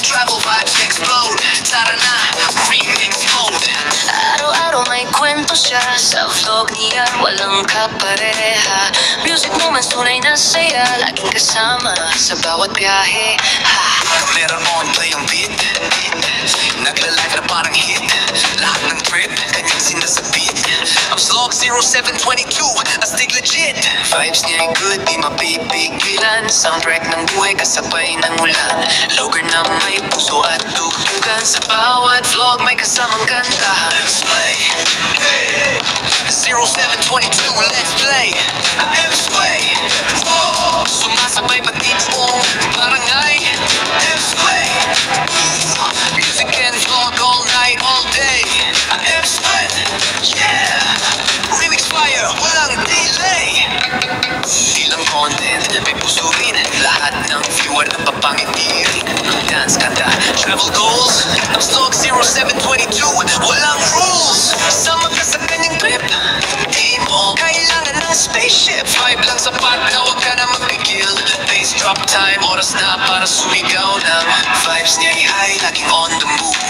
travel vibes explode. Tara na, remix mode. Araw-araw may kwento siya, sa vlog niya walang kapareha. Music moments tunay na saya, laging kasama sa bawat biyahe. Camera on, play ang beat. Nagla-live na parang hit. Lahat ng trip, kanyang sinasabit. Ang vlog 0722, astig legit. Vibes niya ay good, di mapipigilan. Soundtrack ng buhay kasabay ng ulan. Logar na may puso at tugtugan. Sa bawat vlog may kasamang kanta. Let's play, hey. 0722, let's play. Let's play, oh. Sumasabay pati buong barangay. Let's play, music and vlog all night, all day. Let's play, yeah. Remix fire, walang delay. Di lang content, may puso rin. Lahat ng viewer na papangiti rin. Dance, kanta, travel goals. Ang vlog 0722, walang rules. Sama ka sa kanyang trip. Di mo kailangan ng spaceship. Vibe lang sapat na huwag ka na magpigil. Bass drop time, oras na para sumigaw ng vibes niya ay high, laging on the move.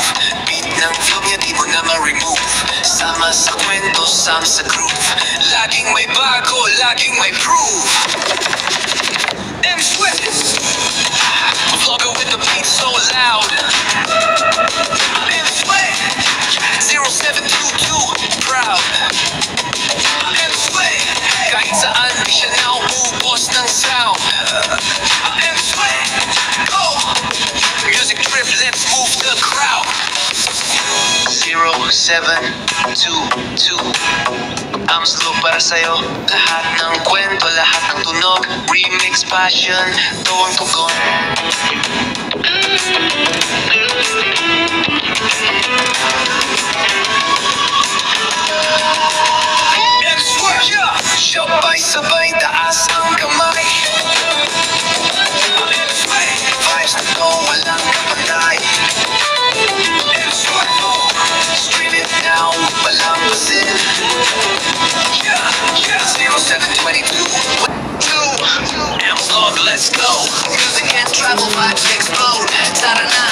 Beat ng vlog niya di mo na ma-remove. Sama sa kwento, sama sa groove. Laging may bago, laging may proof. M-Swift, vlogger with the beat so loud. M-Swift, 0722, proud. M-Swift, kahit saan di siya nauubos ng sound. M-Swift, go! Music trip, let's move the crowd. 0722, ang slow para sa'yo. Lahat ng kwento, lahat ng tunog. Remix passion, tuwang tugon. Sabay-sabay taas ang kamay. Vibes na to, walang kapantay. Stream it now, walang pasin. 0722 M-Vlog, let's go. Music and travel vibes explode. Tara na,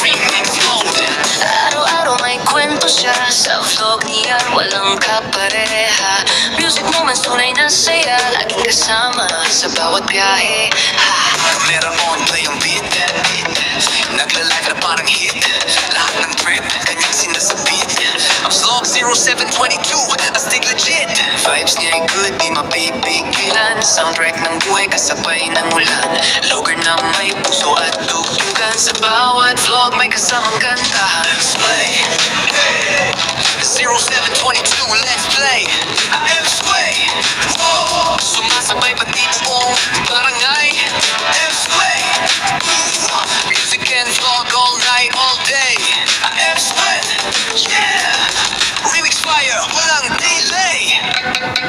remix mode. Araw-araw may kwento siya, sa vlog niya walang kapareha. Music moments tunay na saya, laging kasama sa bawat biyahe. Camera on, play ang beat. Nagla-live na parang hit. Lahat ng trip, kanyang sinasabit. Ang vlog 0722, astig legit. Vibes niya ay good, di mapipigilan. Soundtrack ng buhay kasabay ng ulan. Logar na may puso at tugtugan. Sa bawat vlog may kasamang kanta. Let's play, hey. 0722, let's play. Let's play, oh. Sumasabay pati buong barangay. Let's play, music and vlog all night, all day. Let's play, yeah. Remix fire, walang delay.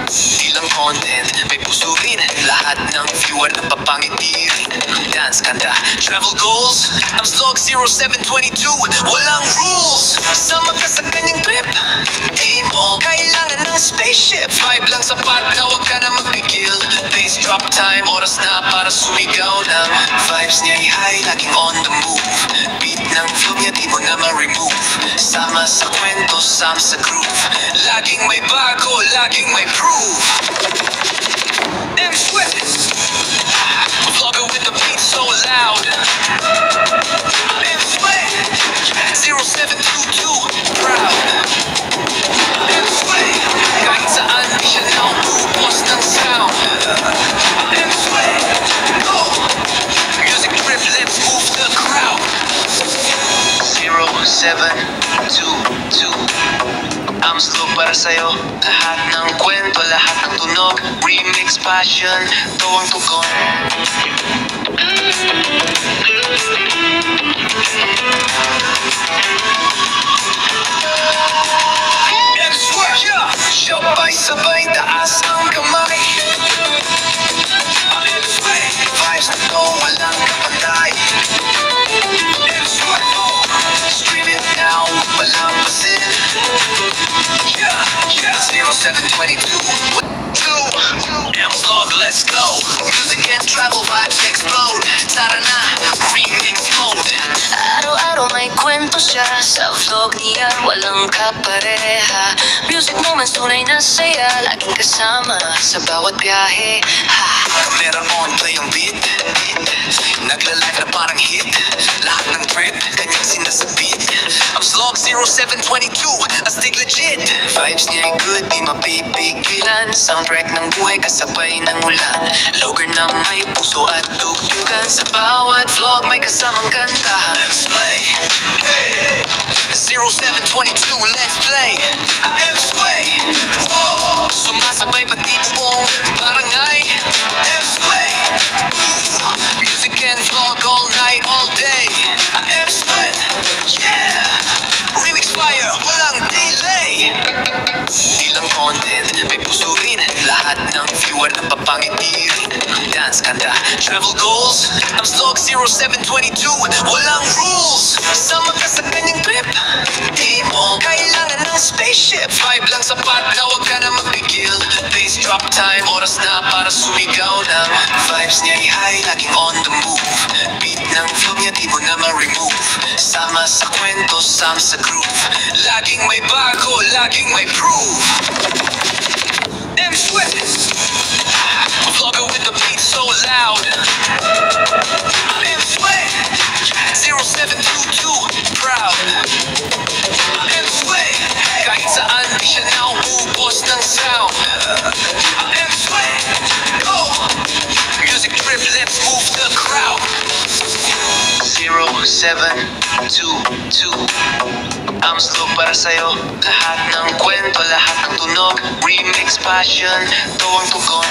Di lang content, may puso rin. Lahat ng viewer na papangiti rin. Dance, kanta, travel goals. Ang vlog 0722, walang rules. Sama ka sa kanyang trip. Di mo kailangan ng spaceship. Vibe lang sapat na huwag ka na magpigil. Bass drop time, oras na para sumigaw ng vibes niya ay high, laging on the move. Beat ng vlog niya di mo na ma-remove. Sama sa kwento, sama sa groove. Laging may bago, laging may proof. M-Swift, vlogger with the beat so loud. M-Swift, 0722, proud. M-Swift, kahit saan di siya nauubos ng sound. M-Swift, go! Music trip, let's move the crowd. 0722, ang slow para sa'yo. Lahat ng kwento, lahat ng tunog. Remix passion, tuwang tugon. Sabay-sabay taas ang kamay. Vibes na to, walang kapantay. Stream it now, walang pasin. 0722 M-Vlog, let's go. Music and travel vibes explode. Tara na, remix mode. Araw-araw may kwento siya. Sa vlog niya walang kapareha. Music moments tunay na saya, laging kasama sa bawat biyahe. Meron on play ang beat, nagla-live na parang hit. Lahat ng trip, kanyang sinasabit. Ang vlog 0722, astig legit. Vibes niya ay good, di mapipigilan. Soundtrack ng buhay kasabay ng ulan. Lugar na may puso at tugtugan. Sa bawat vlog may kasamang kanta. Let's play, hey. 0722, let's play. Let's play, oh. Sumasabay pati buong barangay. Let's play, music and vlog all night, all day. Let's play, yeah. Remix fire, walang delay. Di lang content, may puso rin. Lahat ng viewer na papangiti rin. Dance, kanta, travel goals. Ang vlog 0722, walang rules. Sama ka sa kanyang trip. Di mo kailangan ng spaceship. Vibe lang sapat na wag ka na magpigil. Bass drop time, oras na para sumigaw ng vibes niya ay high, laging on the move. Beat ng vlog niya di mo na ma-remove. Sama sa kwento, sama sa groove. Laging may bago, laging may proof. M-Sweat, vlogger with the beat so loud. M-Sweat, 0722, proud. M-Sweat, kahit saan di siya nauubos ng sound. M-Sweat, go! Music trip, let's move the crowd. 0722, ang vlog para sa'yo. Lahat ng kwento, lahat ng tunog. Remix passion, to ang tugon.